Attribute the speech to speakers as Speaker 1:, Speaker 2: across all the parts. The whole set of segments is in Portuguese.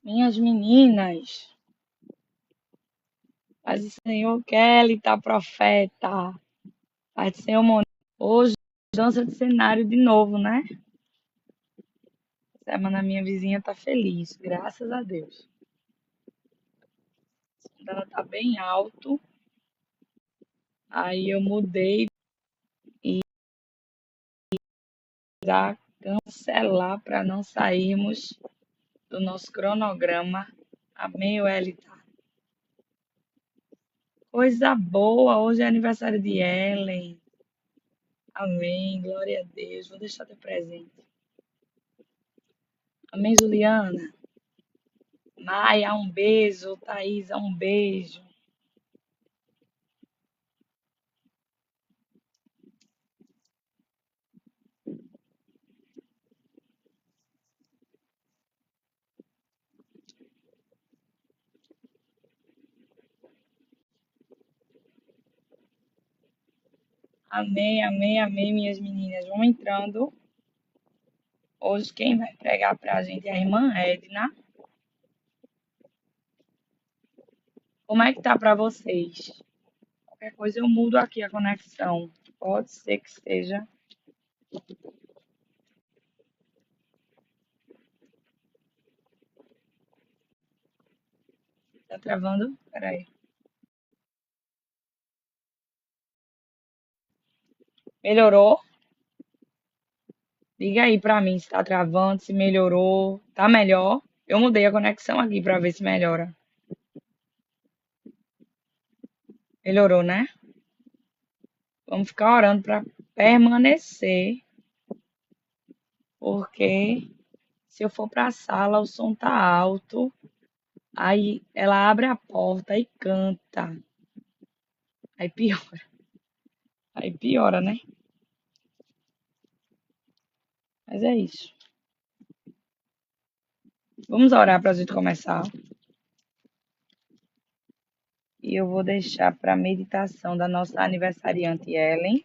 Speaker 1: Minhas meninas, paz do Senhor, Kelly, tá profeta. Paz do Senhor, Monique. Hoje, mudança de cenário de novo, né? Semana minha vizinha tá feliz, graças a Deus. Ela tá bem alto, aí eu mudei e já cancelar para não sairmos do nosso cronograma. Amém, Welita? Coisa boa, hoje é aniversário de Ellen. Amém, glória a Deus. Vou deixar teu presente. Amém, Juliana? Maia, um beijo. Thaisa, um beijo. Amém, amém, amém, minhas meninas. Vão entrando. Hoje quem vai pregar pra gente é a irmã Edna. Como é que tá pra vocês? Qualquer coisa eu mudo aqui a conexão. Pode ser que seja. Tá travando? Peraí. Melhorou? Diga aí pra mim se tá travando, se melhorou. Tá melhor? Eu mudei a conexão aqui pra ver se melhora. Melhorou, né? Vamos ficar orando pra permanecer, porque se eu for pra sala, o som tá alto. Aí ela abre a porta e canta. Aí piora. Aí piora, né? Mas é isso. Vamos orar pra gente começar. E eu vou deixar para meditação da nossa aniversariante Ellen,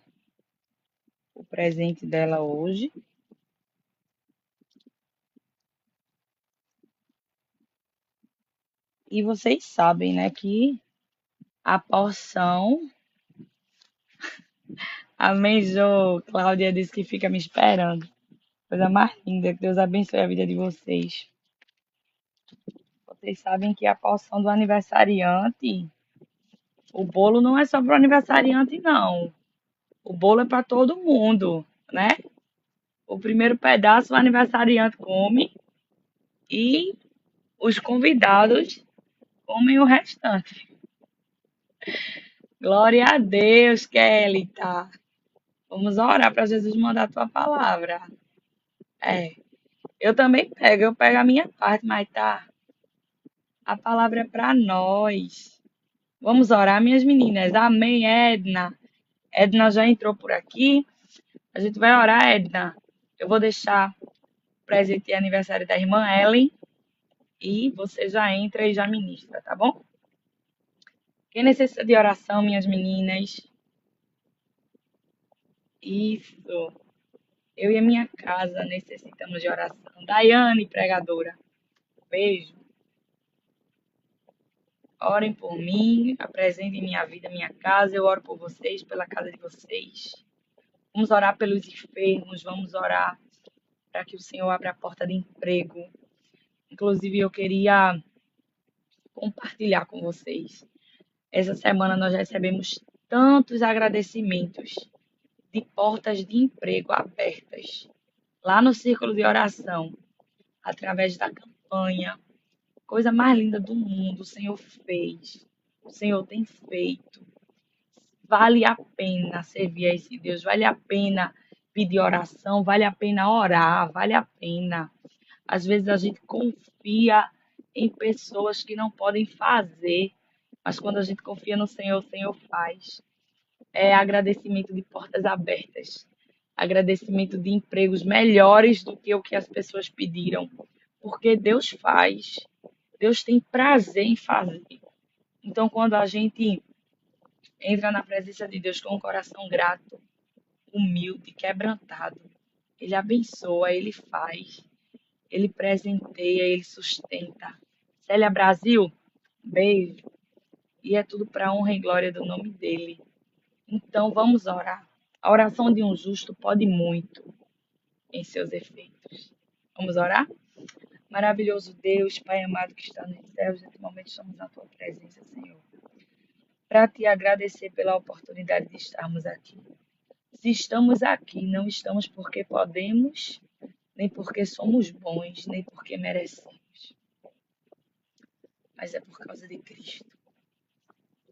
Speaker 1: o presente dela hoje. E vocês sabem, né, que a porção. Amém, Jô. Cláudia disse que fica me esperando. Coisa mais linda. Que Deus abençoe a vida de vocês. Vocês sabem que a porção do aniversariante, o bolo não é só para o aniversariante, não. O bolo é para todo mundo, né? O primeiro pedaço o aniversariante come e os convidados comem o restante. Glória a Deus, Kelly, tá? Vamos orar para Jesus mandar a tua palavra. É, eu também pego, eu pego a minha parte, mas tá. A palavra é para nós. Vamos orar, minhas meninas. Amém, Edna. Edna já entrou por aqui. A gente vai orar, Edna. Eu vou deixar o presente de aniversário da irmã Ellen e você já entra e já ministra, tá bom? Quem necessita de oração, minhas meninas? Isso. Eu e a minha casa necessitamos de oração. Daiane, pregadora. Beijo. Orem por mim, apresentem minha vida, minha casa. Eu oro por vocês, pela casa de vocês. Vamos orar pelos enfermos, vamos orar para que o Senhor abra a porta de emprego. Inclusive, eu queria compartilhar com vocês. Essa semana nós recebemos tantos agradecimentos de portas de emprego abertas lá no círculo de oração, através da campanha. Coisa mais linda do mundo, o Senhor fez. O Senhor tem feito. Vale a pena servir a esse Deus, vale a pena pedir oração, vale a pena orar, vale a pena. Às vezes a gente confia em pessoas que não podem fazer, mas quando a gente confia no Senhor, o Senhor faz. É agradecimento de portas abertas, agradecimento de empregos melhores do que o que as pessoas pediram, porque Deus faz, Deus tem prazer em fazer. Então, quando a gente entra na presença de Deus com um coração grato, humilde, quebrantado, Ele abençoa, Ele faz, Ele presenteia, Ele sustenta. Célia Brasil, beijo. E é tudo para a honra e glória do nome dele. Então vamos orar. A oração de um justo pode muito em seus efeitos. Vamos orar? Maravilhoso Deus, Pai amado que está nos céus, nesse momento estamos na tua presença, Senhor, para te agradecer pela oportunidade de estarmos aqui. Se estamos aqui, não estamos porque podemos, nem porque somos bons, nem porque merecemos, mas é por causa de Cristo.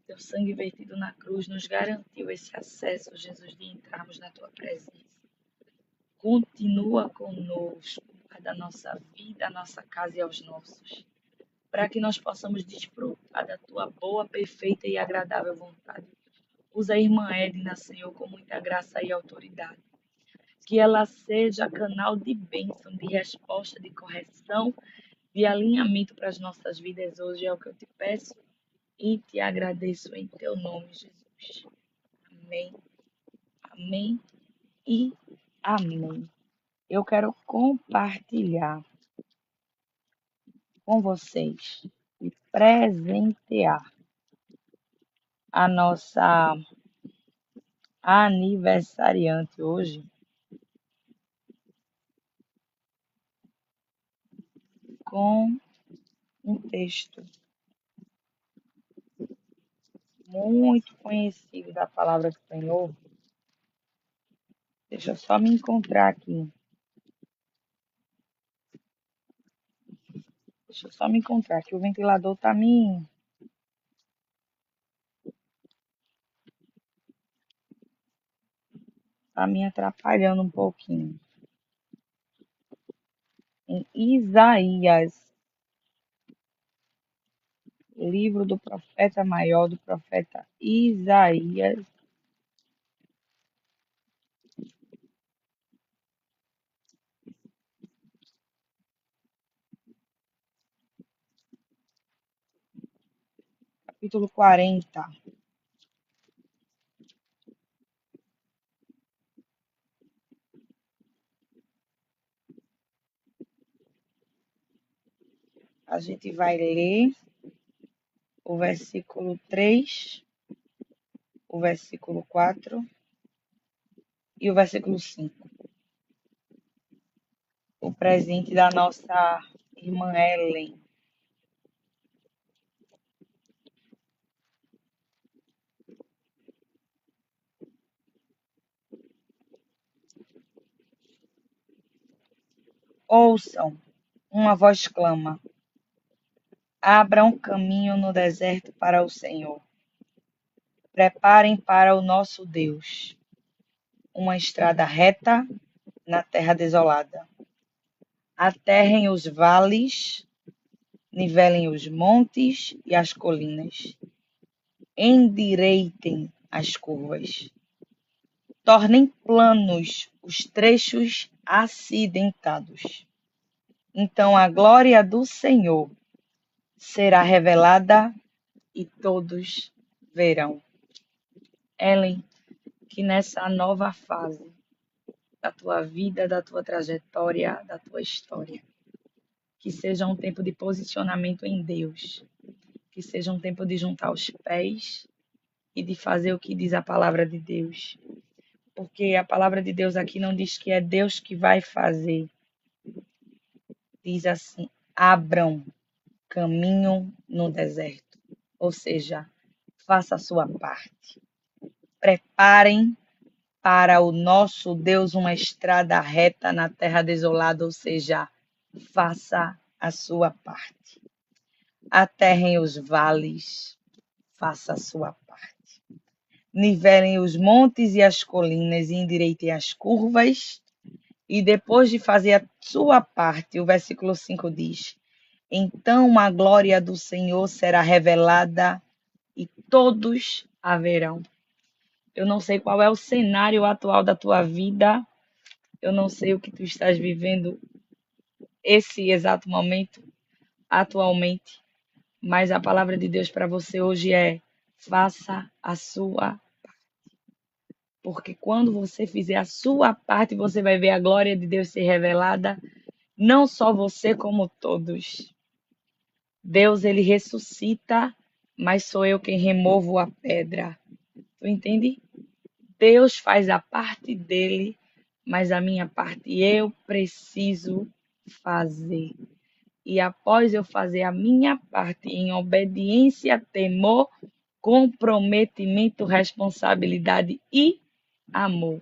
Speaker 1: Teu sangue vertido na cruz nos garantiu esse acesso, Jesus, de entrarmos na tua presença. Continua conosco, guarda a nossa vida, a nossa casa e aos nossos, para que nós possamos desfrutar da tua boa, perfeita e agradável vontade. Usa a irmã Edna, Senhor, com muita graça e autoridade. Que ela seja canal de bênção, de resposta, de correção, de alinhamento para as nossas vidas hoje. É o que eu te peço e te agradeço em teu nome, Jesus. Amém, amém e amém. Eu quero compartilhar com vocês e presentear a nossa aniversariante hoje com um texto muito conhecido da palavra do Senhor. Deixa eu só me encontrar aqui. Deixa eu só me encontrar, que o ventilador tá me atrapalhando um pouquinho. Em Isaías, livro do profeta maior, do profeta Isaías, capítulo 40. A gente vai ler o versículo 3, o versículo 4 e o versículo 5. O presente da nossa irmã Ellen. Ouçam, uma voz clama: abram caminho no deserto para o Senhor. Preparem para o nosso Deus uma estrada reta na terra desolada. Aterrem os vales, nivelem os montes e as colinas. Endireitem as curvas. Tornem planos os trechos acidentados. Então a glória do Senhor será revelada e todos verão. Ellen, que nessa nova fase da tua vida, da tua trajetória, da tua história, que seja um tempo de posicionamento em Deus, que seja um tempo de juntar os pés e de fazer o que diz a palavra de Deus. Porque a palavra de Deus aqui não diz que é Deus que vai fazer. Diz assim: abram caminho no deserto. Ou seja, faça a sua parte. Preparem para o nosso Deus uma estrada reta na terra desolada, ou seja, faça a sua parte. Aterrem os vales, faça a sua parte. Nivelem os montes e as colinas e endireitem as curvas. E depois de fazer a sua parte, o versículo 5 diz: então a glória do Senhor será revelada e todos a verão. Eu não sei qual é o cenário atual da tua vida, eu não sei o que tu estás vivendo esse exato momento, atualmente, mas a palavra de Deus para você hoje é: faça a sua parte. Porque quando você fizer a sua parte, você vai ver a glória de Deus ser revelada, não só você, como todos. Deus, ele ressuscita, mas sou eu quem removo a pedra. Tu entende? Deus faz a parte dele, mas a minha parte eu preciso fazer. E após eu fazer a minha parte em obediência, temor, comprometimento, responsabilidade e amor,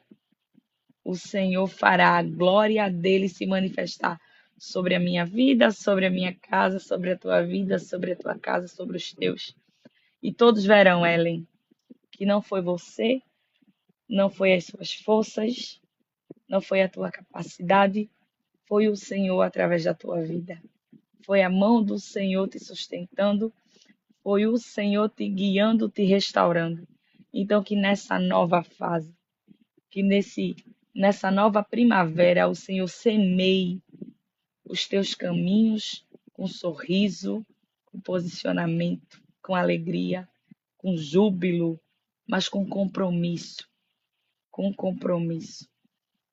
Speaker 1: o Senhor fará a glória dele se manifestar sobre a minha vida, sobre a minha casa, sobre a tua vida, sobre a tua casa, sobre os teus. E todos verão, Ellen, que não foi você, não foi as suas forças, não foi a tua capacidade, foi o Senhor através da tua vida. Foi a mão do Senhor te sustentando, foi o Senhor te guiando, te restaurando. Então, que nessa nova fase, que nessa nova primavera, o Senhor semeie os teus caminhos com sorriso, com posicionamento, com alegria, com júbilo, mas com compromisso,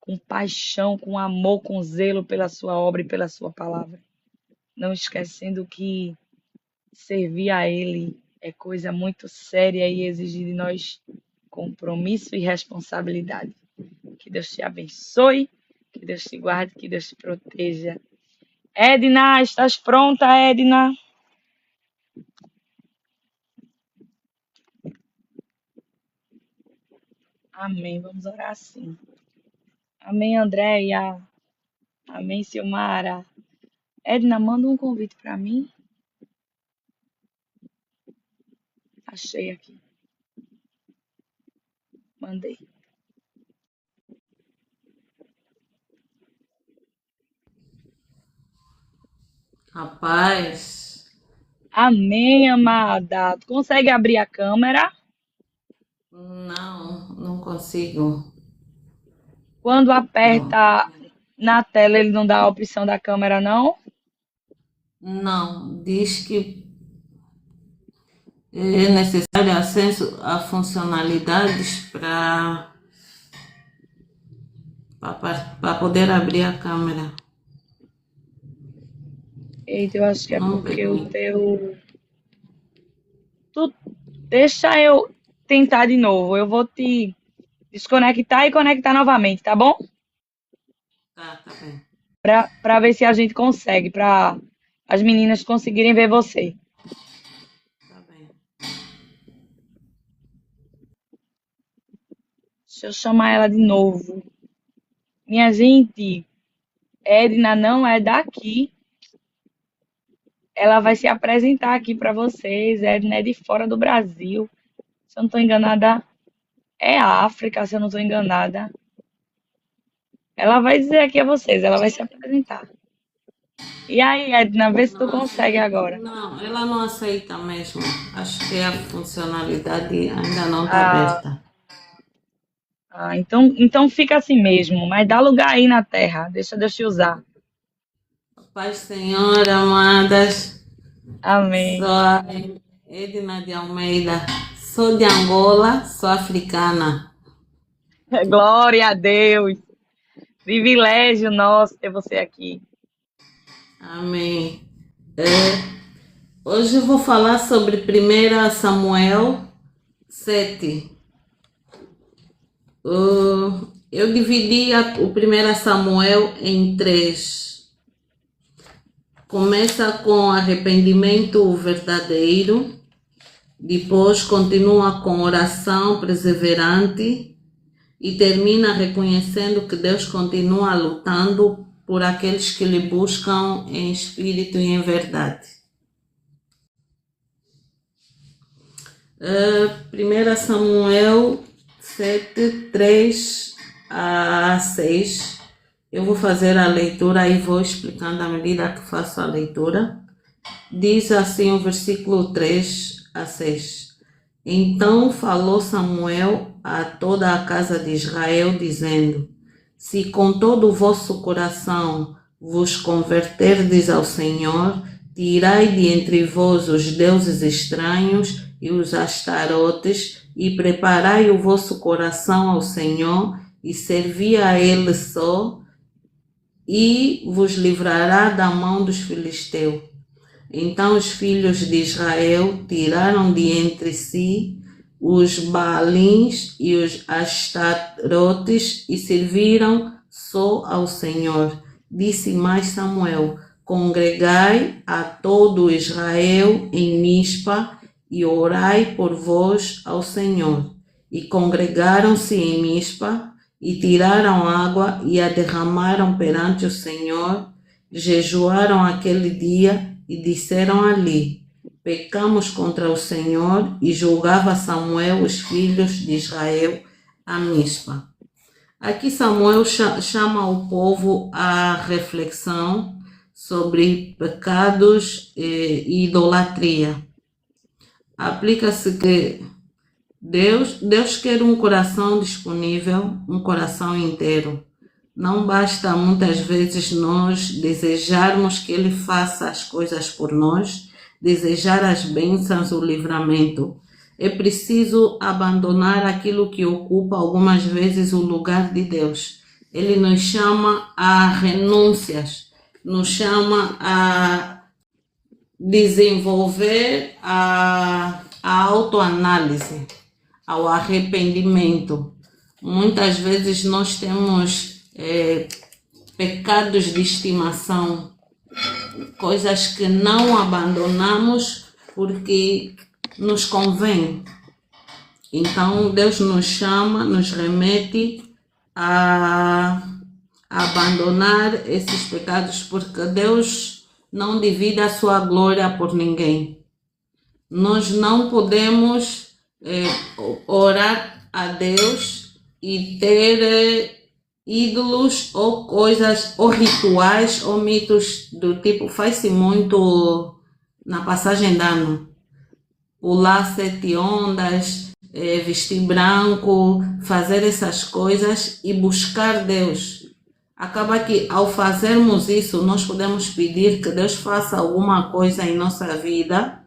Speaker 1: com paixão, com amor, com zelo pela sua obra e pela sua palavra. Não esquecendo que servir a Ele é coisa muito séria e exige de nós compromisso e responsabilidade. Que Deus te abençoe, que Deus te guarde, que Deus te proteja. Edna, estás pronta, Edna? Amém. Vamos orar assim. Amém, Andréia. Amém, Silmara. Edna, manda um convite para mim. Achei aqui. Mandei.
Speaker 2: Rapaz,
Speaker 1: Amém, amada. Tu consegue abrir a câmera?
Speaker 2: não consigo.
Speaker 1: Quando
Speaker 2: Não,
Speaker 1: aperta na tela, ele não dá a opção da câmera, não?
Speaker 2: não. Diz que é necessário acesso a funcionalidades para poder abrir a câmera.
Speaker 1: Eita, eu acho que é
Speaker 2: Não
Speaker 1: porque o
Speaker 2: permite.
Speaker 1: teu. Tu... Deixa eu tentar de novo. Eu vou te desconectar e conectar novamente, tá bom?
Speaker 2: Tá bem.
Speaker 1: Para ver se a gente consegue, para as meninas conseguirem ver você.
Speaker 2: Tá bem.
Speaker 1: Deixa eu chamar ela de novo. Minha gente, Edna não é daqui. Ela vai se apresentar aqui para vocês. Edna é de fora do Brasil. Se eu não estou enganada, é África, se eu não estou enganada. Ela vai dizer aqui a vocês, ela vai se apresentar. E aí, Edna, vê se tu
Speaker 2: Não
Speaker 1: consegue
Speaker 2: aceita.
Speaker 1: agora.
Speaker 2: Não, ela não aceita mesmo. Acho que a funcionalidade ainda não está
Speaker 1: Ah,
Speaker 2: aberta.
Speaker 1: então fica assim mesmo, mas dá lugar aí na terra. Deixa Deus te usar.
Speaker 2: Paz, Senhor, amadas. Sou
Speaker 1: Amém.
Speaker 2: a Edna de Almeida. Sou de Angola, sou africana.
Speaker 1: Glória a Deus. Privilégio nosso ter você aqui.
Speaker 2: Amém. Hoje eu vou falar sobre 1 Samuel 7. Eu dividi o 1 Samuel em três. Começa com arrependimento verdadeiro, depois continua com oração perseverante e termina reconhecendo que Deus continua lutando por aqueles que lhe buscam em espírito e em verdade. 1 Samuel 7, 3 a 6. Eu vou fazer a leitura e vou explicando à medida que faço a leitura. Diz assim o versículo 3 a 6. Então falou Samuel a toda a casa de Israel, dizendo: Se com todo o vosso coração vos converterdes ao Senhor, tirai de entre vós os deuses estranhos e os astarotes, e preparai o vosso coração ao Senhor, e servi a Ele só, e vos livrará da mão dos filisteus. Então os filhos de Israel tiraram de entre si os Baalins e os Astarotes e serviram só ao Senhor. Disse mais Samuel: congregai a todo Israel em Mispa e orai por vós ao Senhor. E congregaram-se em Mispa e tiraram água e a derramaram perante o Senhor. Jejuaram aquele dia e disseram ali: pecamos contra o Senhor. E julgava Samuel os filhos de Israel a Mispa. Aqui Samuel chama o povo à reflexão sobre pecados e idolatria. Aplica-se que Deus quer um coração disponível, um coração inteiro. Não basta muitas vezes nós desejarmos que Ele faça as coisas por nós, desejar as bênçãos, o livramento. É preciso abandonar aquilo que ocupa algumas vezes o lugar de Deus. Ele nos chama a renúncias, nos chama a desenvolver a autoanálise, ao arrependimento. Muitas vezes nós temos pecados de estimação, coisas que não abandonamos porque nos convém. Então Deus nos chama, nos remete a abandonar esses pecados, porque Deus não divide a sua glória por ninguém. Nós não podemos orar a Deus e ter ídolos ou coisas ou rituais ou mitos do tipo. Faz-se muito na passagem de ano, pular 7 ondas, vestir branco, fazer essas coisas e buscar Deus. Acaba que ao fazermos isso nós podemos pedir que Deus faça alguma coisa em nossa vida,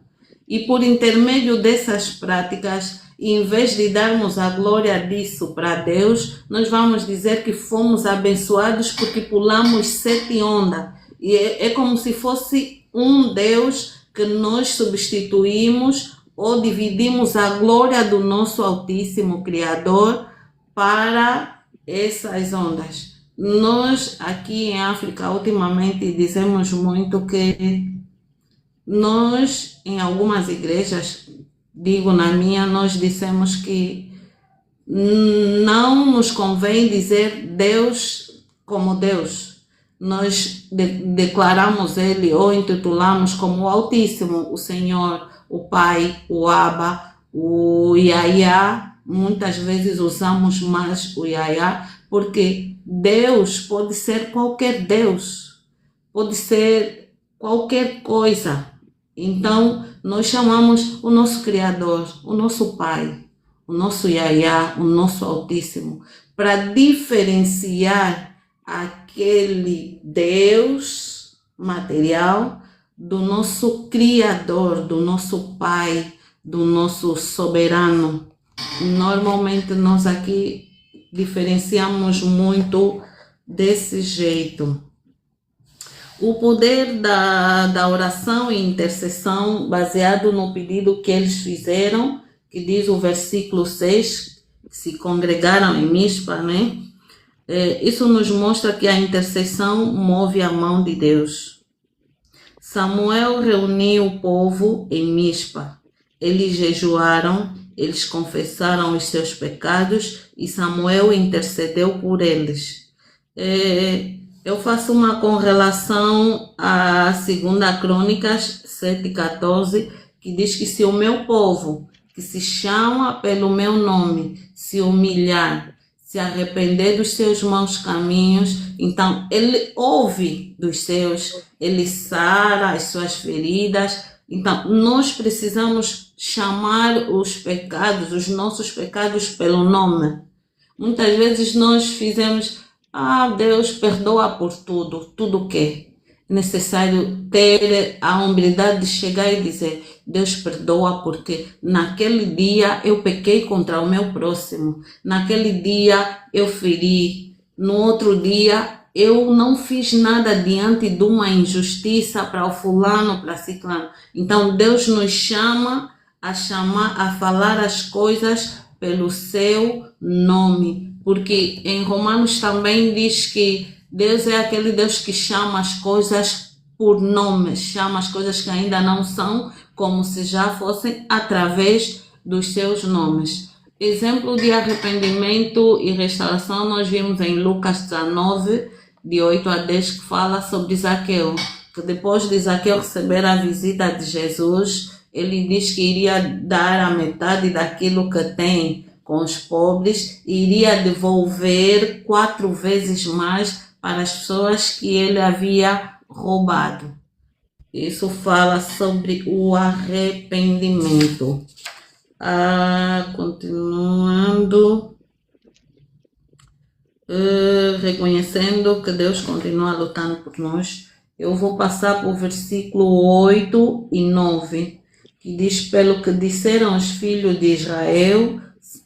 Speaker 2: e por intermédio dessas práticas, em vez de darmos a glória disso para Deus, nós vamos dizer que fomos abençoados porque pulamos 7 ondas. E é como se fosse um Deus que nós substituímos ou dividimos a glória do nosso Altíssimo Criador para essas ondas. Nós aqui em África ultimamente dizemos muito que nós, em algumas igrejas, digo na minha, nós dissemos que não nos convém dizer Deus como Deus. Nós declaramos Ele ou intitulamos como o Altíssimo, o Senhor, o Pai, o Abba, o Yahya. Muitas vezes usamos mais o Yahya, porque Deus pode ser qualquer Deus, pode ser qualquer coisa. Então, nós chamamos o nosso Criador, o nosso Pai, o nosso Yahya, o nosso Altíssimo, para diferenciar aquele Deus material do nosso Criador, do nosso Pai, do nosso Soberano. Normalmente nós aqui diferenciamos muito desse jeito. O poder da oração e intercessão baseado no pedido que eles fizeram, que diz o versículo 6, se congregaram em Mispa, né? Isso nos mostra que a intercessão move a mão de Deus. Samuel reuniu o povo em Mispa. Eles jejuaram, eles confessaram os seus pecados e Samuel intercedeu por eles. Eu faço uma correlação a 2 Crônicas 7,14, que diz que se o meu povo, que se chama pelo meu nome, se humilhar, se arrepender dos seus maus caminhos, então Ele ouve dos seus, Ele sara as suas feridas. Então nós precisamos chamar os pecados, os nossos pecados pelo nome. Muitas vezes nós fizemos: Deus perdoa por tudo, tudo que é necessário ter a humildade de chegar e dizer: Deus perdoa porque naquele dia eu pequei contra o meu próximo, naquele dia eu feri, no outro dia eu não fiz nada diante de uma injustiça para o fulano, para ciclano. Então Deus nos chama, a falar as coisas pelo seu nome. Porque em Romanos também diz que Deus é aquele Deus que chama as coisas por nome, chama as coisas que ainda não são, como se já fossem através dos seus nomes. Exemplo de arrependimento e restauração nós vimos em Lucas 19, de 8 a 10, que fala sobre Zaqueu, que depois de Zaqueu receber a visita de Jesus, ele diz que iria dar a metade daquilo que tem com os pobres e iria devolver 4 vezes mais para as pessoas que ele havia roubado. Isso fala sobre o arrependimento. Continuando, reconhecendo que Deus continua lutando por nós, eu vou passar para o versículo 8 e 9, que diz: pelo que disseram os filhos de Israel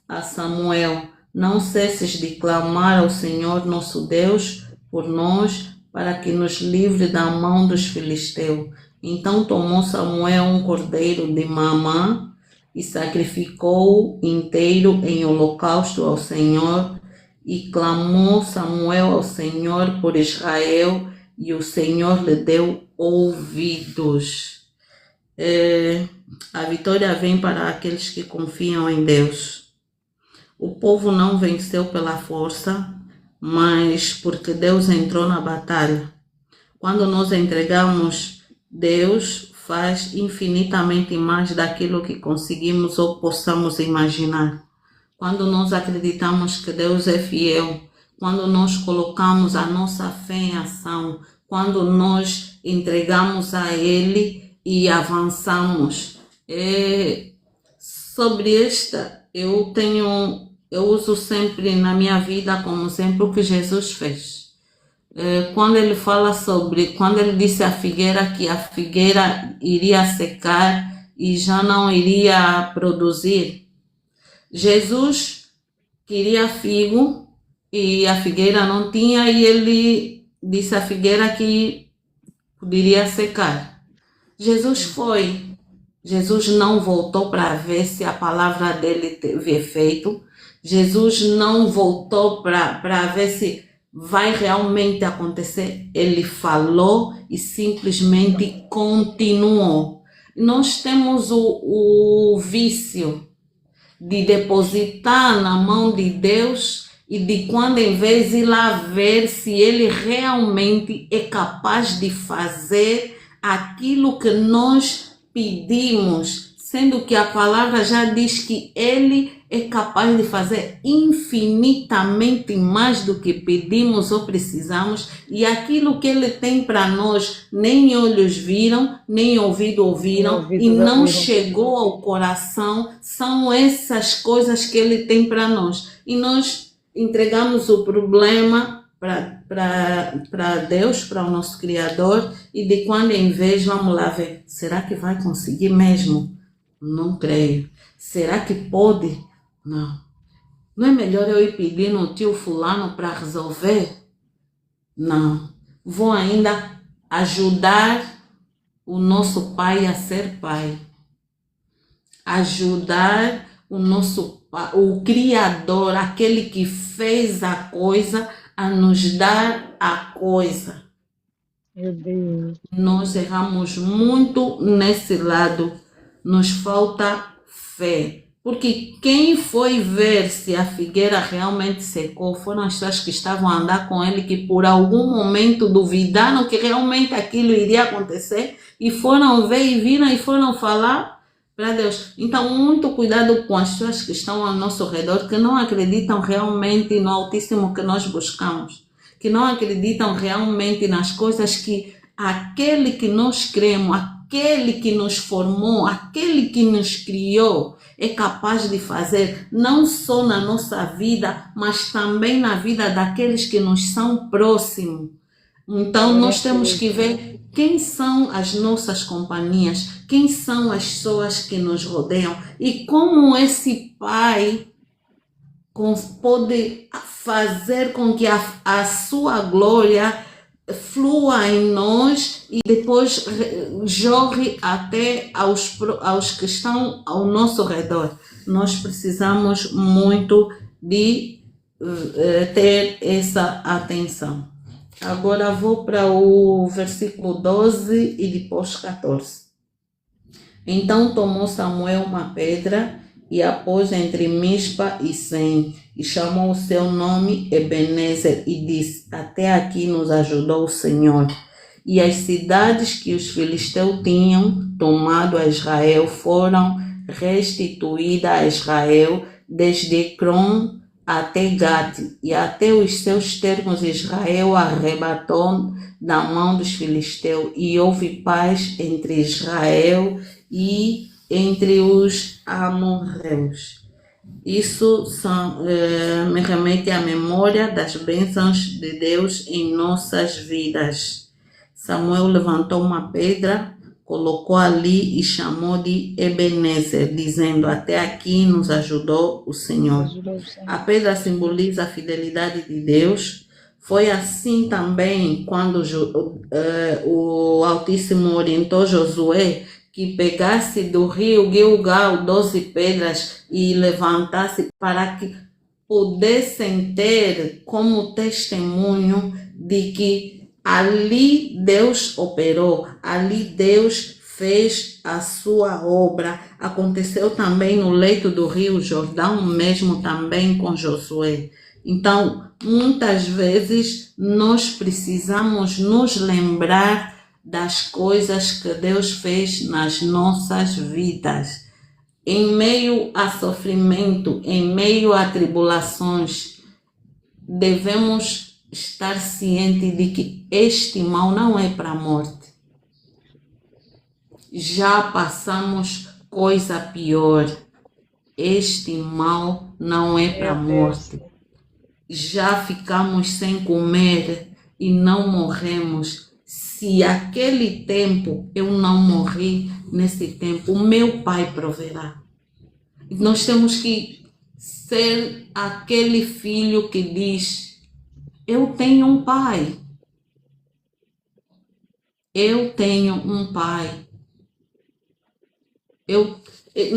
Speaker 2: a Samuel, não cesses de clamar ao Senhor nosso Deus por nós, para que nos livre da mão dos filisteus. Então tomou Samuel um cordeiro de mamã e sacrificou-o inteiro em holocausto ao Senhor, e clamou Samuel ao Senhor por Israel, e o Senhor lhe deu ouvidos. A vitória vem para aqueles que confiam em Deus. O povo não venceu pela força, mas porque Deus entrou na batalha. Quando nós entregamos, Deus faz infinitamente mais daquilo que conseguimos ou possamos imaginar. Quando nós acreditamos que Deus é fiel, quando nós colocamos a nossa fé em ação, quando nós entregamos a Ele e avançamos. Sobre esta, eu uso sempre na minha vida como exemplo o que Jesus fez. Quando ele fala quando ele disse à figueira que a figueira iria secar e já não iria produzir, Jesus queria figo e a figueira não tinha, e ele disse à figueira que poderia secar. Jesus não voltou para ver se a palavra dele teve efeito. Jesus não voltou para ver se vai realmente acontecer. Ele falou e simplesmente continuou. Nós temos o vício de depositar na mão de Deus e de quando em vez de ir lá ver se Ele realmente é capaz de fazer aquilo que nós pedimos, sendo que a palavra já diz que Ele é capaz de fazer infinitamente mais do que pedimos ou precisamos, e aquilo que Ele tem para nós, nem olhos viram, nem ouvido ouviram, e não chegou ao coração, são essas coisas que Ele tem para nós. E nós entregamos o problema para Deus, para o nosso Criador, e de quando em vez, vamos lá ver, será que vai conseguir mesmo? Não creio. Será que pode? Não. Não é melhor eu ir pedir no tio fulano para resolver? Não. Vou ainda ajudar o nosso pai a ser pai. Ajudar o Criador, aquele que fez a coisa, a nos dar a coisa.
Speaker 1: Meu Deus.
Speaker 2: Nós erramos muito nesse lado. Nos falta fé. Porque quem foi ver se a figueira realmente secou foram as pessoas que estavam a andar com ele, que por algum momento duvidaram que realmente aquilo iria acontecer e foram ver e viram e foram falar para Deus. Então, muito cuidado com as pessoas que estão ao nosso redor, que não acreditam realmente no Altíssimo que nós buscamos, que não acreditam realmente nas coisas que aquele que nós cremos, aquele que nos formou, aquele que nos criou, é capaz de fazer, não só na nossa vida, mas também na vida daqueles que nos são próximos. Então, nós temos que ver quem são as nossas companhias, quem são as pessoas que nos rodeiam e como esse Pai pode fazer com que a sua glória flua em nós e depois jorre até aos que estão ao nosso redor. Nós precisamos muito de ter essa atenção. Agora vou para o versículo 12 e depois 14. Então tomou Samuel uma pedra e a pôs entre Mispa e Sem, e chamou o seu nome Ebenezer, e disse: até aqui nos ajudou o Senhor. E as cidades que os filisteus tinham tomado a Israel foram restituídas a Israel, desde Ecrom até Gate, e até os seus termos Israel arrebatou da mão dos filisteus, e houve paz entre Israel e entre os amorreus. Isso me remete à memória das bênçãos de Deus em nossas vidas. Samuel levantou uma pedra, colocou ali e chamou de Ebenezer, dizendo: até aqui nos ajudou o Senhor. A pedra simboliza a fidelidade de Deus. Foi assim também quando o Altíssimo orientou Josué que pegasse do rio Gilgal 12 pedras e levantasse para que pudessem ter como testemunho de que ali Deus operou, ali Deus fez a sua obra. Aconteceu também no leito do rio Jordão, mesmo também com Josué. Então, muitas vezes nós precisamos nos lembrar das coisas que Deus fez nas nossas vidas. Em meio a sofrimento, em meio a tribulações, devemos estar cientes de que este mal não é para a morte. Já passamos coisa pior. Este mal não é para a morte. Já ficamos sem comer e não morremos. Se aquele tempo eu não morri, nesse tempo o meu Pai proverá. Nós temos que ser aquele filho que diz: eu tenho um pai. Eu tenho um pai.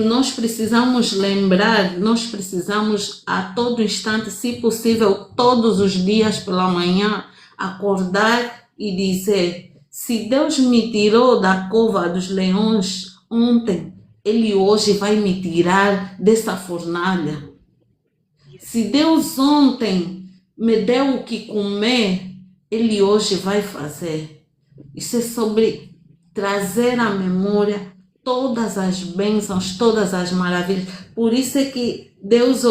Speaker 2: Nós precisamos lembrar, nós precisamos a todo instante, se possível, todos os dias pela manhã, acordar e dizer: se Deus me tirou da cova dos leões ontem, Ele hoje vai me tirar dessa fornalha. Se Deus ontem me deu o que comer, Ele hoje vai fazer. Isso é sobre trazer à memória todas as bênçãos, todas as maravilhas. Por isso é que Deus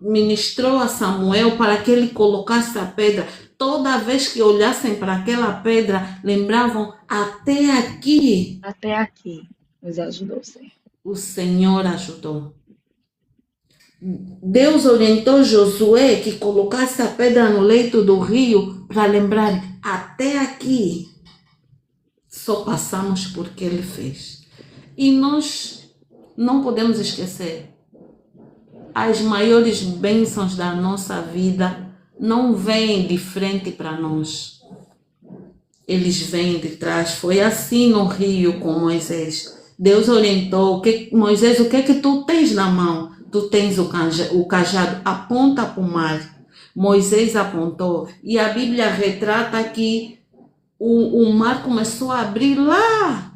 Speaker 2: ministrou a Samuel para que ele colocasse a pedra. Toda vez que olhassem para aquela pedra, lembravam: até aqui.
Speaker 1: Até aqui nos ajudou, Senhor.
Speaker 2: O Senhor ajudou. Deus orientou Josué que colocasse a pedra no leito do rio para lembrar: até aqui só passamos porque Ele fez. E nós não podemos esquecer, as maiores bênçãos da nossa vida não vêm de frente para nós. Eles vêm de trás. Foi assim no rio com Moisés. Deus orientou: Moisés, o que é que tu tens na mão? Tu tens o cajado, aponta para o mar. Moisés apontou e a Bíblia retrata que o mar começou a abrir lá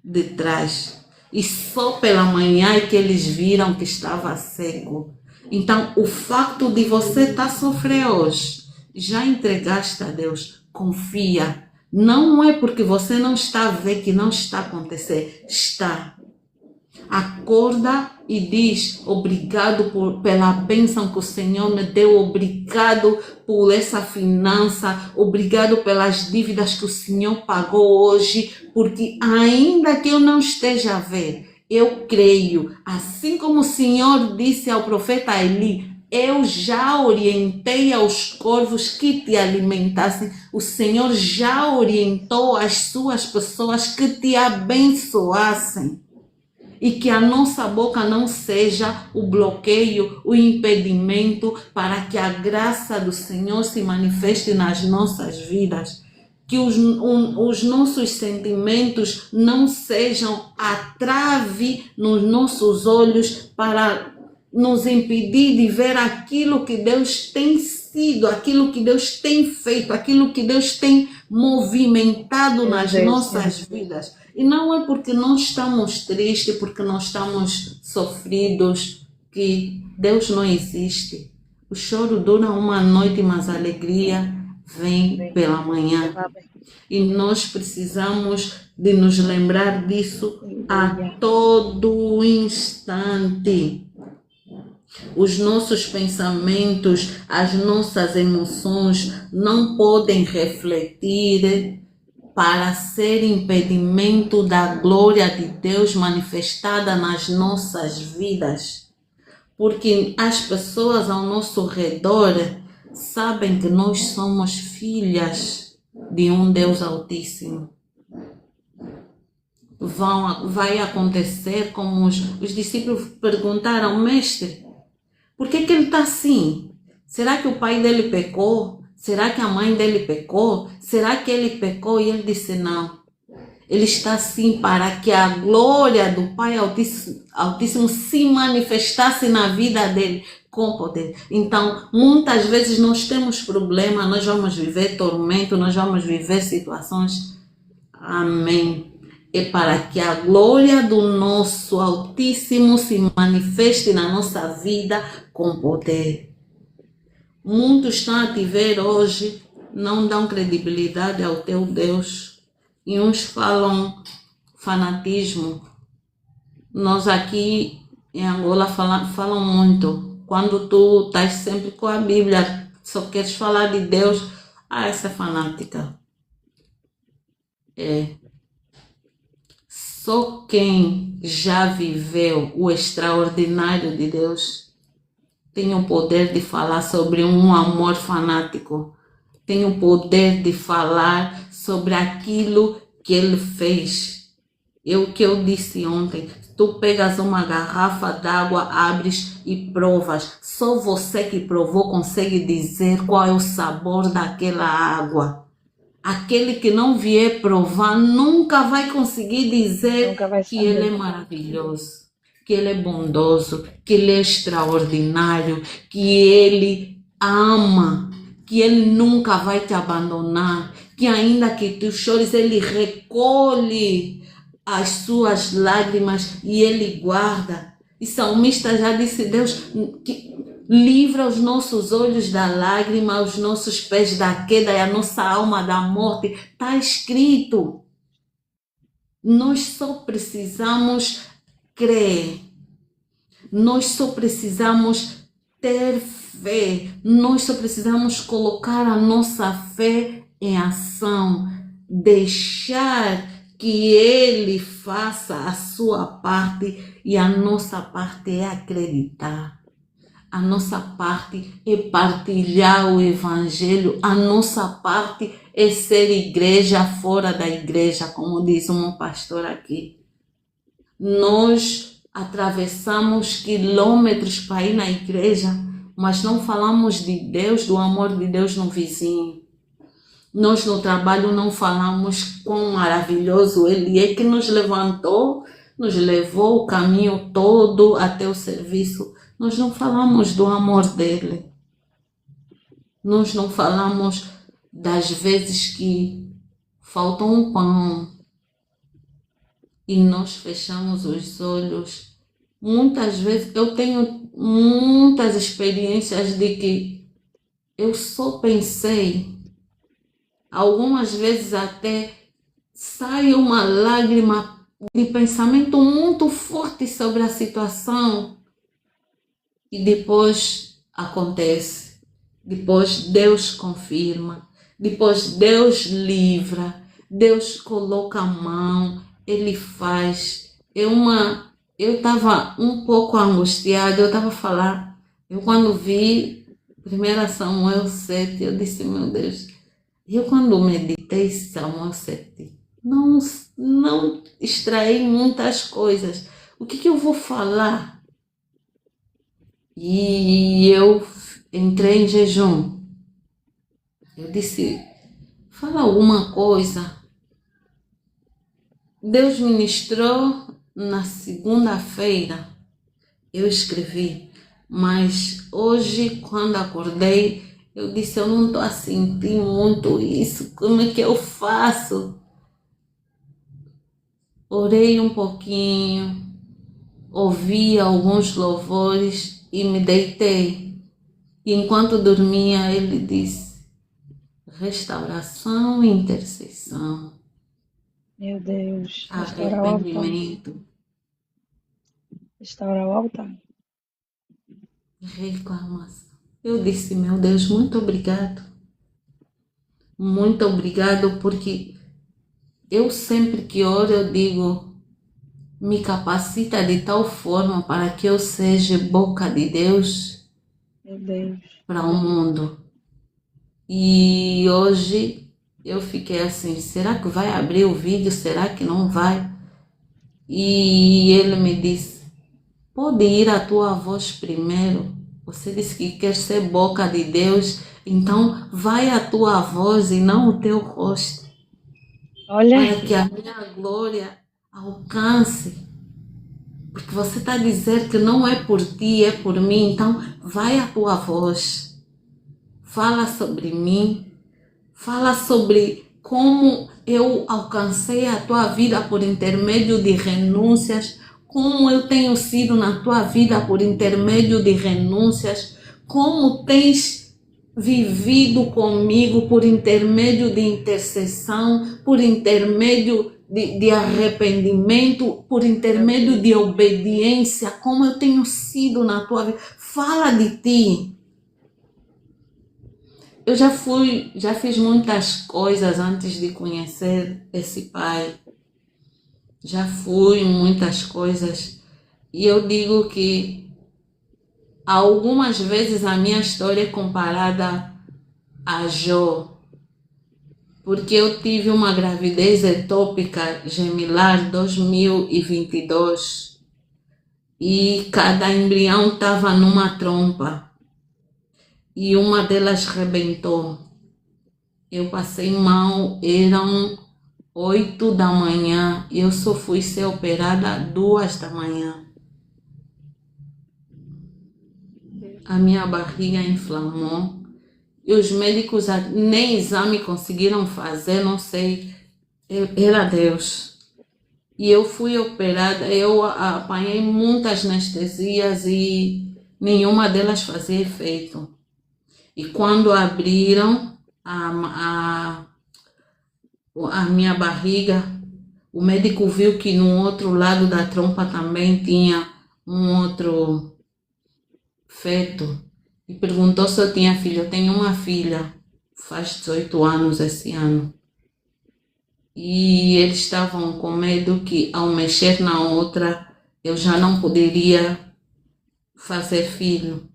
Speaker 2: de trás. E só pela manhã é que eles viram que estava seco. Então, o facto de você estar sofrendo hoje, já entregaste a Deus, confia. Não é porque você não está a ver que não está a acontecer. Está. Acorda e diz: obrigado pela bênção que o Senhor me deu, obrigado por essa finança, obrigado pelas dívidas que o Senhor pagou hoje, porque ainda que eu não esteja a ver, eu creio, assim como o Senhor disse ao profeta Eli: eu já orientei aos corvos que te alimentassem. O Senhor já orientou as suas pessoas que te abençoassem. e que a nossa boca não seja o bloqueio, o impedimento para que a graça do Senhor se manifeste nas nossas vidas. Que os nossos sentimentos não sejam a trave nos nossos olhos para nos impedir de ver aquilo que Deus tem sido, aquilo que Deus tem feito, aquilo que Deus tem movimentado
Speaker 1: Meu
Speaker 2: nas
Speaker 1: Deus,
Speaker 2: nossas vidas. E não é porque nós estamos tristes, porque nós estamos sofridos, que Deus não existe. O choro dura uma noite, mas a alegria vem pela manhã. E nós precisamos de nos lembrar disso a todo instante. Os nossos pensamentos, as nossas emoções não podem refletir para ser impedimento da glória de Deus manifestada nas nossas vidas. Porque as pessoas ao nosso redor sabem que nós somos filhas de um Deus Altíssimo. Vai acontecer como os discípulos perguntaram, mestre, por que ele está assim? Será que o pai dele pecou? Será que a mãe dele pecou? Será que ele pecou? E ele disse, não. Ele está assim para que a glória do Pai Altíssimo se manifestasse na vida dele com poder. Então, muitas vezes nós temos problema, nós vamos viver tormento, nós vamos viver situações. Amém. É para que a glória do nosso Altíssimo se manifeste na nossa vida com poder. Muitos estão a te ver hoje, não dão credibilidade ao teu Deus. E uns falam fanatismo. Nós aqui em Angola falam muito. Quando tu estás sempre com a Bíblia, só queres falar de Deus, essa é fanática. Só quem já viveu o extraordinário de Deus tem o poder de falar sobre um amor fanático. Tem o poder de falar sobre aquilo que ele fez. É o que eu disse ontem. Tu pegas uma garrafa d'água, abres e provas. Só você que provou consegue dizer qual é o sabor daquela água. Aquele que não vier provar nunca vai conseguir dizer que ele é maravilhoso, que ele é bondoso, que ele é extraordinário, que ele ama, que ele nunca vai te abandonar, que ainda que tu chores, ele recolhe as suas lágrimas e ele guarda. E salmista já disse, Deus, que livra os nossos olhos da lágrima, os nossos pés da queda e a nossa alma da morte. Está escrito. Nós só precisamos crer. Nós só precisamos ter fé. Nós só precisamos colocar a nossa fé em ação. Deixar que Ele faça a sua parte e a nossa parte é acreditar. A nossa parte é partilhar o Evangelho. A nossa parte é ser igreja fora da igreja, como diz um pastor aqui. Nós atravessamos quilômetros para ir na igreja, mas não falamos de Deus, do amor de Deus no vizinho. Nós no trabalho não falamos quão maravilhoso Ele é, que nos levantou, nos levou o caminho todo até o serviço. Nós não falamos do amor dele. Nós não falamos das vezes que faltou um pão e nós fechamos os olhos. Muitas vezes eu tenho muitas experiências de que eu só pensei, algumas vezes até sai uma lágrima de pensamento muito forte sobre a situação. E depois acontece, depois Deus confirma, depois Deus livra, Deus coloca a mão, Ele faz. Eu estava um pouco angustiada, eu estava a falar, eu quando vi 1 Samuel 7, eu disse, meu Deus, eu quando meditei Samuel 7, não extraí muitas coisas, O que eu vou falar? E eu entrei em jejum. Eu disse, fala alguma coisa. Deus ministrou na segunda-feira. Eu escrevi. Mas hoje, quando acordei, eu disse, eu não estou a sentir muito isso. Como é que eu faço? Orei um pouquinho, ouvi alguns louvores e me deitei. E enquanto dormia, ele disse, restauração e intercessão,
Speaker 1: Meu Deus, restaurar o altar.
Speaker 2: arrependimento,
Speaker 1: Restaurar o altar.
Speaker 2: reclamação. Eu disse, meu Deus, muito obrigado. Muito obrigado, porque eu sempre que oro, eu digo, me capacita de tal forma para que eu seja boca de Deus
Speaker 1: Meu Deus.
Speaker 2: para o mundo. E hoje eu fiquei assim, será que vai abrir o vídeo? Será que não vai? E ele me disse, pode ir a tua voz primeiro. Você disse que quer ser boca de Deus, então vai a tua voz e não o teu rosto,
Speaker 1: Olha
Speaker 2: para
Speaker 1: aí.
Speaker 2: que a minha glória alcance. Porque você está a dizer que não é por ti, é por mim, então vai a tua voz. Fala sobre mim, fala sobre como eu alcancei a tua vida por intermédio de renúncias, como eu tenho sido na tua vida por intermédio de renúncias, como tens vivido comigo por intermédio de intercessão, por intermédio de arrependimento, por intermédio de obediência, como eu tenho sido na tua vida. Fala de ti. Eu já fiz muitas coisas antes de conhecer esse pai. Já fui muitas coisas. E eu digo que algumas vezes a minha história é comparada a Jó. Porque eu tive uma gravidez ectópica gemilar 2022. E cada embrião estava numa trompa. E uma delas rebentou. Eu passei mal, eram 8 da manhã e eu só fui ser operada 2 da manhã. A minha barriga inflamou e os médicos nem exame conseguiram fazer, não sei, era Deus. E eu fui operada, eu apanhei muitas anestesias e nenhuma delas fazia efeito. E quando abriram a minha barriga, o médico viu que no outro lado da trompa também tinha um outro feto e perguntou se eu tinha filho. Eu tenho uma filha, faz 18 anos esse ano. E eles estavam com medo que ao mexer na outra eu já não poderia fazer filho.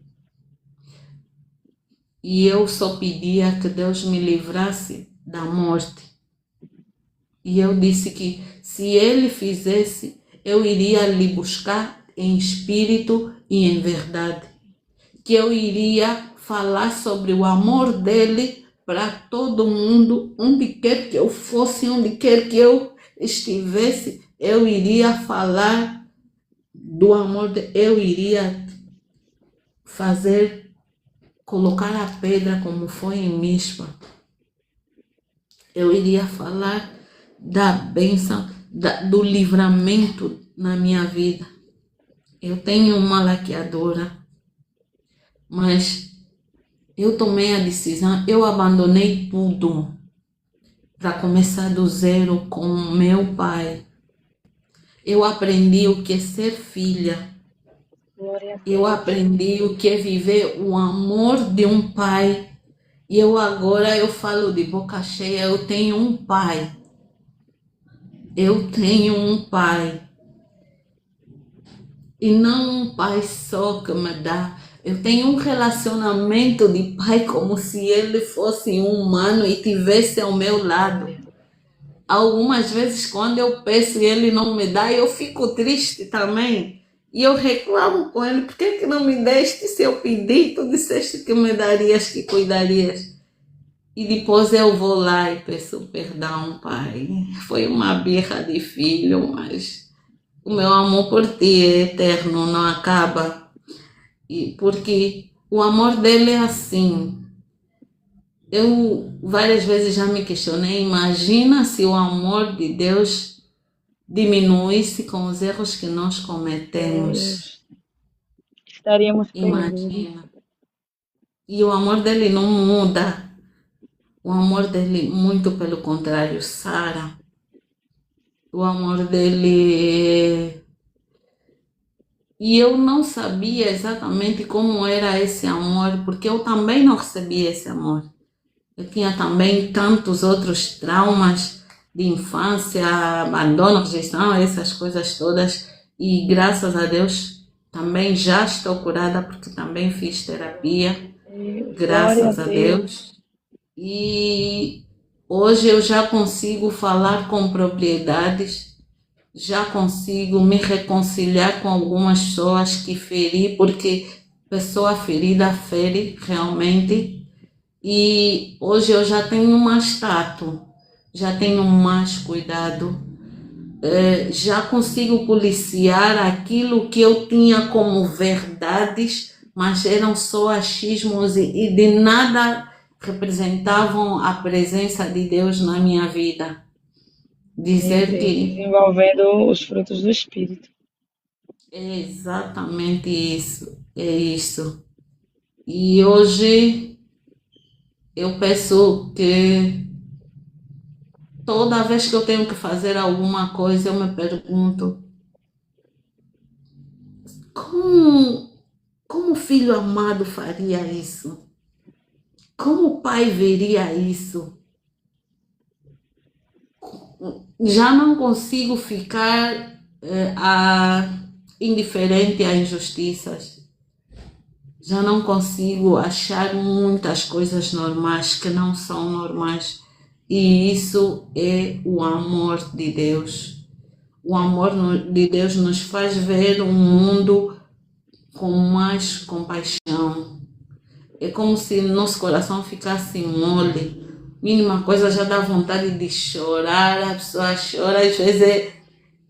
Speaker 2: E eu só pedia que Deus me livrasse da morte. E eu disse que se ele fizesse, eu iria lhe buscar em espírito e em verdade. Que eu iria falar sobre o amor dele para todo mundo, onde quer que eu fosse, onde quer que eu estivesse, eu iria falar do amor dele, eu iria colocar a pedra como foi em Mispa. Eu iria falar da bênção, do livramento na minha vida. Eu tenho uma laqueadora, mas eu tomei a decisão, eu abandonei tudo para começar do zero com meu pai. Eu aprendi o que é ser filha. Eu aprendi o que é viver o amor de um pai. E agora eu falo de boca cheia, eu tenho um pai. Eu tenho um pai. E não um pai só que me dá. Eu tenho um relacionamento de pai como se ele fosse um humano e tivesse ao meu lado. algumas vezes quando eu peço e ele não me dá, eu fico triste também. E eu reclamo com ele, por que não me deste se eu pedi? Tu disseste que me darias, que cuidarias. E depois eu vou lá e peço perdão, Pai. Foi uma birra de filho, mas o meu amor por ti é eterno, não acaba. E porque o amor dele é assim. Eu várias vezes já me questionei, imagina se o amor de Deus diminuísse com os erros que nós cometemos.
Speaker 1: Deus, estaríamos perdidos.
Speaker 2: Imagina. E o amor dele não muda. O amor dele, muito pelo contrário, sara. O amor dele. E eu não sabia exatamente como era esse amor, porque eu também não recebia esse amor. Eu tinha também tantos outros traumas de infância, abandono, rejeição, essas coisas todas. E graças a Deus também já estou curada, porque também fiz terapia,
Speaker 1: Deus, glória a
Speaker 2: graças a
Speaker 1: Deus.
Speaker 2: Deus. E hoje eu já consigo falar com propriedades, já consigo me reconciliar com algumas pessoas que feri, porque pessoa ferida fere realmente. E hoje eu já tenho mais tato, já tenho mais cuidado, já consigo policiar aquilo que eu tinha como verdades, mas eram só achismos e de nada representavam a presença de Deus na minha vida.
Speaker 1: Meu
Speaker 2: Dizer
Speaker 1: Deus,
Speaker 2: que
Speaker 1: desenvolvendo os frutos do Espírito.
Speaker 2: é exatamente isso, é isso. E hoje eu peço que toda vez que eu tenho que fazer alguma coisa, eu me pergunto como, como o filho amado faria isso? Como o pai veria isso? Já não consigo ficar indiferente a injustiças. Já não consigo achar muitas coisas normais que não são normais. E isso é o amor de Deus. O amor de Deus nos faz ver um mundo com mais compaixão. É como se nosso coração ficasse mole. Mínima coisa já dá vontade de chorar. A pessoa chora, às vezes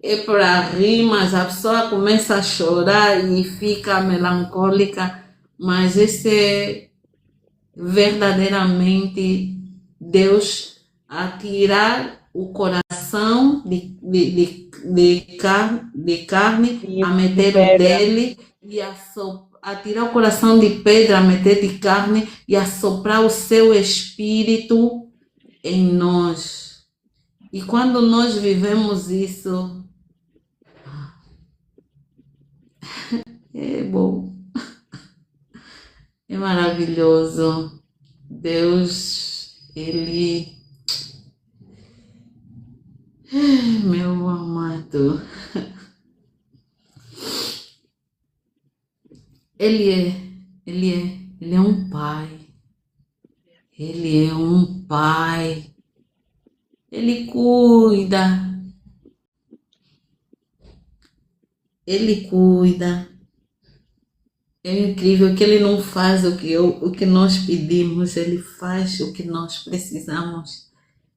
Speaker 2: é para rir, mas a pessoa começa a chorar e fica melancólica. Mas esse é verdadeiramente Deus a tirar o coração de carne, a
Speaker 1: De
Speaker 2: meter o
Speaker 1: pedra.
Speaker 2: dele e a tirar o coração de pedra, a meter de carne e a soprar o seu espírito em nós. E quando nós vivemos isso, é bom, é maravilhoso. Deus, Ele, meu amado, Ele é um pai. Ele é um pai. Ele cuida. Ele cuida. É incrível que ele não faz o que nós pedimos, ele faz o que nós precisamos.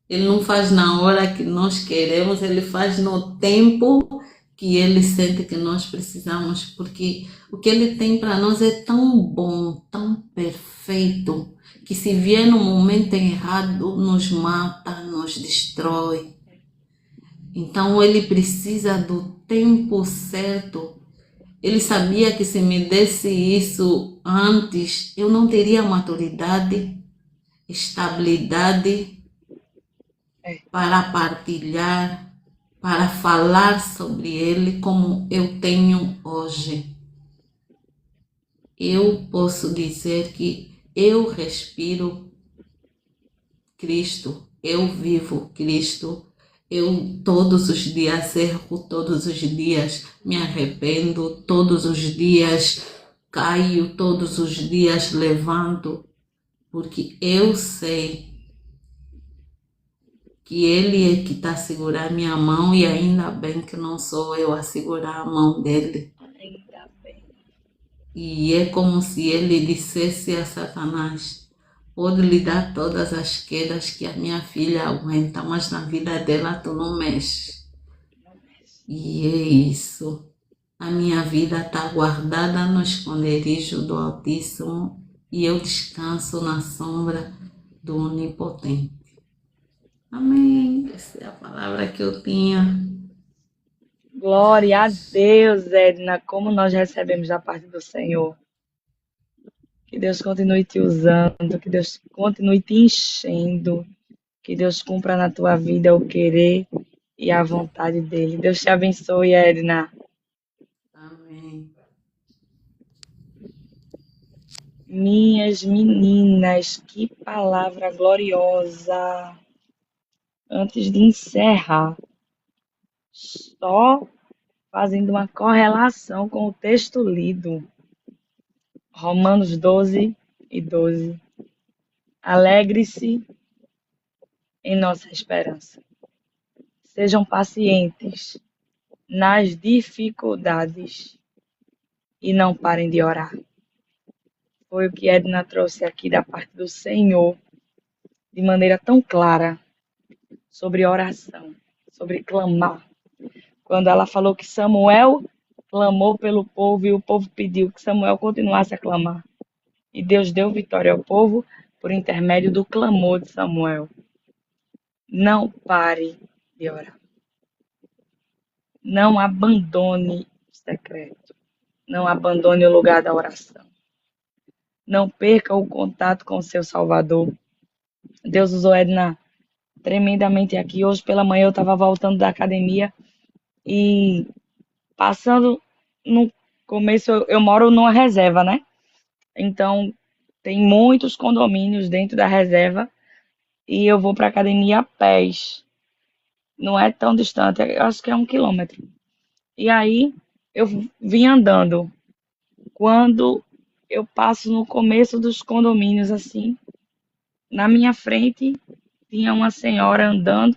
Speaker 2: Ele não faz na hora que nós queremos, ele faz no tempo que ele sente que nós precisamos, porque o que ele tem para nós é tão bom, tão perfeito, que se vier no momento errado, nos mata, nos destrói. Então ele precisa do tempo certo. Ele sabia que se me desse isso antes, eu não teria maturidade, estabilidade para partilhar, para falar sobre ele como eu tenho hoje. Eu posso dizer que eu respiro Cristo, eu vivo Cristo. Eu todos os dias erro, todos os dias me arrependo, todos os dias caio, todos os dias levanto, porque eu sei que Ele é que está a segurar minha mão e ainda bem que não sou eu a segurar a mão dele.
Speaker 1: Ainda bem.
Speaker 2: E é como se ele dissesse a Satanás: pode lhe dar todas as quedas que a minha filha aguenta, mas na vida dela tu não mexes.
Speaker 1: Não mexe.
Speaker 2: E é isso. A minha vida está guardada no esconderijo do Altíssimo e eu descanso na sombra do Onipotente. Amém. Essa é a palavra que eu tinha.
Speaker 1: Glória a Deus, Edna, como nós recebemos da parte do Senhor. Que Deus continue te usando, que Deus continue te enchendo, que Deus cumpra na tua vida o querer e a vontade dele. Deus te abençoe, Edna.
Speaker 2: Amém.
Speaker 1: Minhas meninas, que palavra gloriosa. Antes de encerrar, só fazendo uma correlação com o texto lido, Romanos 12:12. Alegre-se em nossa esperança. Sejam pacientes nas dificuldades e não parem de orar. Foi o que Edna trouxe aqui da parte do Senhor, de maneira tão clara, sobre oração, sobre clamar. Quando ela falou que Samuel clamou pelo povo e o povo pediu que Samuel continuasse a clamar. E Deus deu vitória ao povo por intermédio do clamor de Samuel. Não pare de orar. Não abandone o secreto. Não abandone o lugar da oração. Não perca o contato com o seu Salvador. Deus usou Edna tremendamente aqui. Hoje pela manhã eu estava voltando da academia e passando no começo, eu moro numa reserva, né? Então tem muitos condomínios dentro da reserva e eu vou para a academia a pés. Não é tão distante, eu acho que é 1 quilômetro. E aí eu vim andando. Quando eu passo no começo dos condomínios, assim, na minha frente tinha uma senhora andando,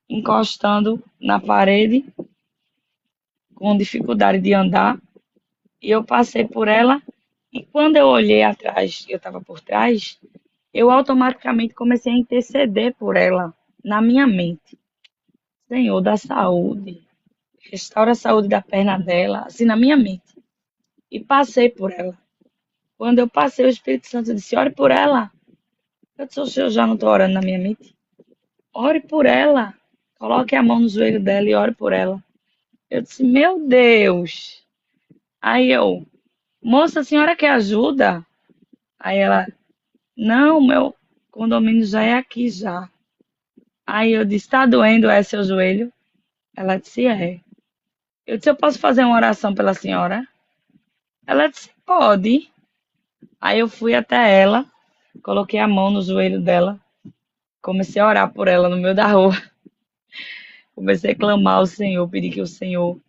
Speaker 1: encostando na parede, com dificuldade de andar, e eu passei por ela, e quando eu olhei atrás, eu estava por trás, eu automaticamente comecei a interceder por ela, na minha mente. Senhor da saúde, restaura a saúde da perna dela, assim, na minha mente. E passei por ela. Quando eu passei, o Espírito Santo disse, ore por ela. Eu disse, eu já não estou orando na minha mente. Ore por ela. Coloque a mão no joelho dela e ore por ela. Eu disse, meu Deus. Aí eu, moça, a senhora quer ajuda? Aí ela, não, meu condomínio já é aqui já. Aí eu disse, está doendo seu joelho? Ela disse, é. Eu disse, eu posso fazer uma oração pela senhora? Ela disse, pode. Aí eu fui até ela, coloquei a mão no joelho dela, comecei a orar por ela no meio da rua. Comecei a clamar ao Senhor, pedir que o Senhor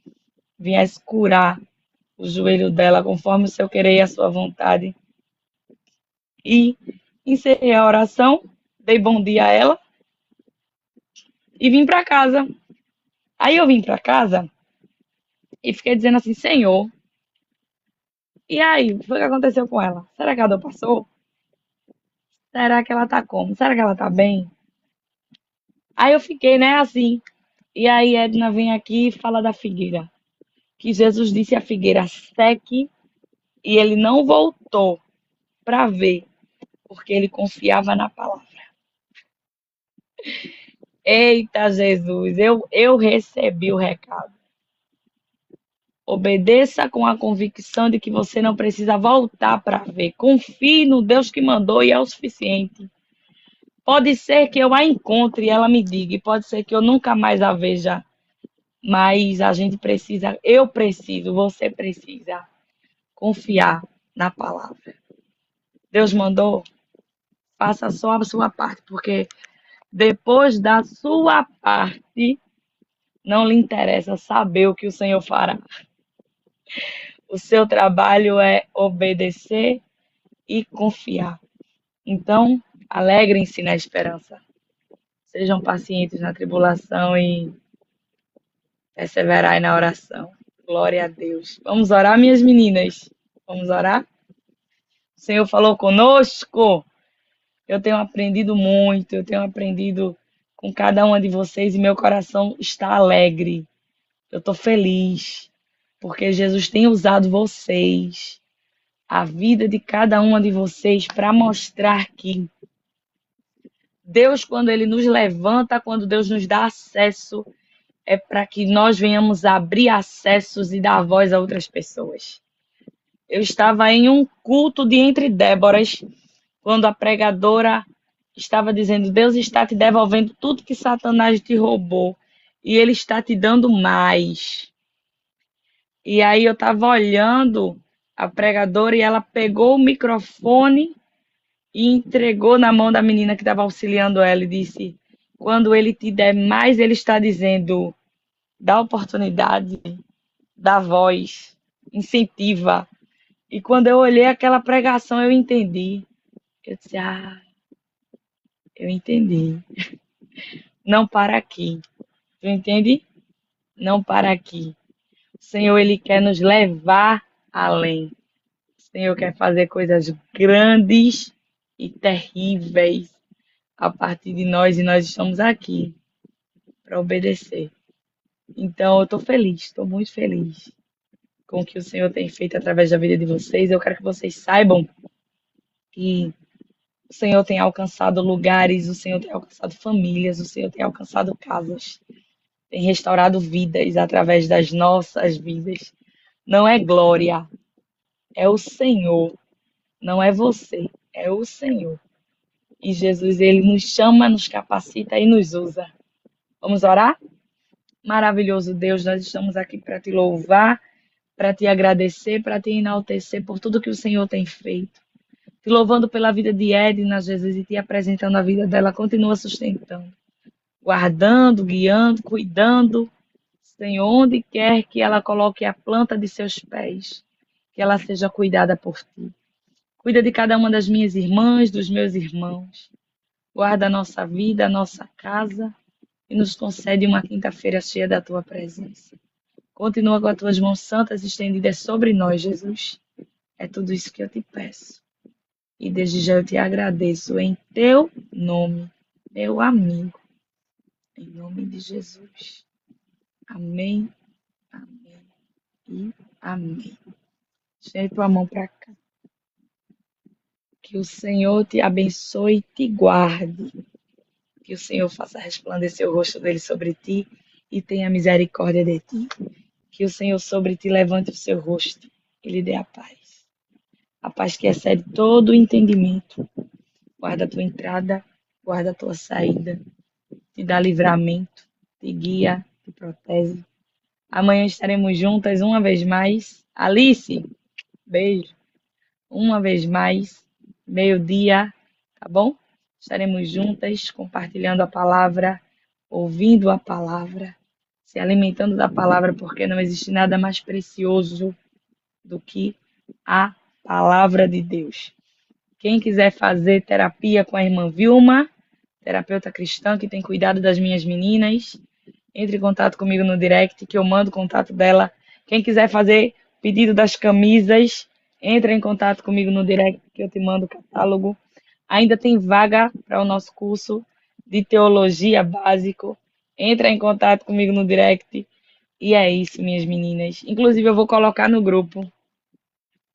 Speaker 1: viesse curar o joelho dela conforme o seu querer e a sua vontade. E encerrei a oração, dei bom dia a ela e vim para casa. Aí eu vim para casa e fiquei dizendo assim, Senhor, e aí, o que foi que aconteceu com ela? Será que a dor passou? Será que ela tá como? Será que ela tá bem? Aí eu fiquei, né, assim. E aí Edna vem aqui e fala da figueira. Que Jesus disse à figueira, seque, e ele não voltou para ver, porque ele confiava na palavra. Eita, Jesus, eu recebi o recado. Obedeça com a convicção de que você não precisa voltar para ver. Confie no Deus que mandou e é o suficiente. Pode ser que eu a encontre e ela me diga, e pode ser que eu nunca mais a veja, mas a gente precisa, eu preciso, você precisa confiar na palavra. Deus mandou, faça só a sua parte, porque depois da sua parte, não lhe interessa saber o que o Senhor fará. O seu trabalho é obedecer e confiar. Então, alegrem-se na esperança. Sejam pacientes na tribulação e perseverai na oração. Glória a Deus. Vamos orar, minhas meninas? Vamos orar? O Senhor falou conosco. Eu tenho aprendido muito, eu tenho aprendido com cada uma de vocês e meu coração está alegre. Eu estou feliz, porque Jesus tem usado vocês, a vida de cada uma de vocês, para mostrar que Deus, quando Ele nos levanta, quando Deus nos dá acesso, é para que nós venhamos abrir acessos e dar voz a outras pessoas. Eu estava em um culto de Entre Déboras, quando a pregadora estava dizendo: Deus está te devolvendo tudo que Satanás te roubou e Ele está te dando mais. E aí eu estava olhando a pregadora e ela pegou o microfone e entregou na mão da menina que estava auxiliando ela e disse: quando Ele te der mais, Ele está dizendo, dá oportunidade, dá voz, incentiva. E quando eu olhei aquela pregação, eu entendi. Eu disse: eu entendi. Não para aqui. Tu entende? Não para aqui. O Senhor, Ele quer nos levar além. O Senhor quer fazer coisas grandes e terríveis a partir de nós e nós estamos aqui para obedecer. Então, eu estou feliz, estou muito feliz com o que o Senhor tem feito através da vida de vocês. Eu quero que vocês saibam que o Senhor tem alcançado lugares, o Senhor tem alcançado famílias, o Senhor tem alcançado casas, tem restaurado vidas através das nossas vidas. Não é glória, é o Senhor, não é você, é o Senhor. E Jesus, Ele nos chama, nos capacita e nos usa. Vamos orar? Maravilhoso Deus, nós estamos aqui para te louvar, para te agradecer, para te enaltecer por tudo que o Senhor tem feito. Te louvando pela vida de Edna, Jesus, e te apresentando a vida dela, continua sustentando, guardando, guiando, cuidando. Senhor, onde quer que ela coloque a planta de seus pés, que ela seja cuidada por ti. Cuida de cada uma das minhas irmãs, dos meus irmãos. Guarda a nossa vida, a nossa casa e nos concede uma quinta-feira cheia da tua presença. Continua com as tuas mãos santas estendidas sobre nós, Jesus. É tudo isso que eu te peço. E desde já eu te agradeço em teu nome, meu amigo. Em nome de Jesus. Amém, amém e amém. Estende tua mão para cá. Que o Senhor te abençoe e te guarde. Que o Senhor faça resplandecer o rosto dele sobre ti e tenha misericórdia de ti. Que o Senhor sobre ti levante o seu rosto e lhe dê a paz. A paz que excede todo o entendimento. Guarda a tua entrada, guarda a tua saída. Te dá livramento, te guia, te protege. Amanhã estaremos juntas uma vez mais. Alice, beijo. Uma vez mais, meio-dia, tá bom? Estaremos juntas compartilhando a palavra, ouvindo a palavra, se alimentando da palavra, porque não existe nada mais precioso do que a palavra de Deus. Quem quiser fazer terapia com a irmã Vilma, terapeuta cristã que tem cuidado das minhas meninas, entre em contato comigo no direct, que eu mando o contato dela. Quem quiser fazer pedido das camisas, entre em contato comigo no direct, que eu te mando o catálogo. Ainda tem vaga para o nosso curso de teologia básico. Entra em contato comigo no direct. E é isso, minhas meninas. Inclusive, eu vou colocar no grupo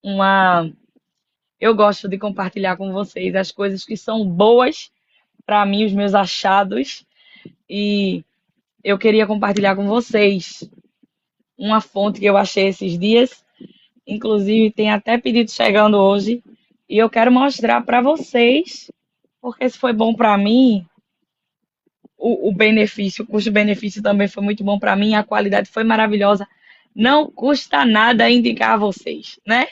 Speaker 1: uma. Eu gosto de compartilhar com vocês as coisas que são boas para mim, os meus achados. E eu queria compartilhar com vocês uma fonte que eu achei esses dias. Inclusive, tem até pedido chegando hoje. E eu quero mostrar para vocês, porque se foi bom para mim, o benefício, o custo-benefício também foi muito bom para mim, a qualidade foi maravilhosa. Não custa nada indicar a vocês, né?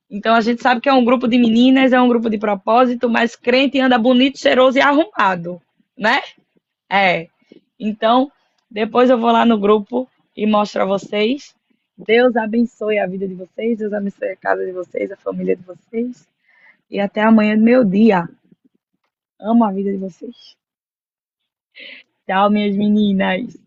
Speaker 1: Então a gente sabe que é um grupo de meninas, é um grupo de propósito, mas crente anda bonito, cheiroso e arrumado, né? É. Então, depois eu vou lá no grupo e mostro a vocês. Deus abençoe a vida de vocês, Deus abençoe a casa de vocês, a família de vocês. E até amanhã, meu dia. Amo a vida de vocês. Tchau, minhas meninas.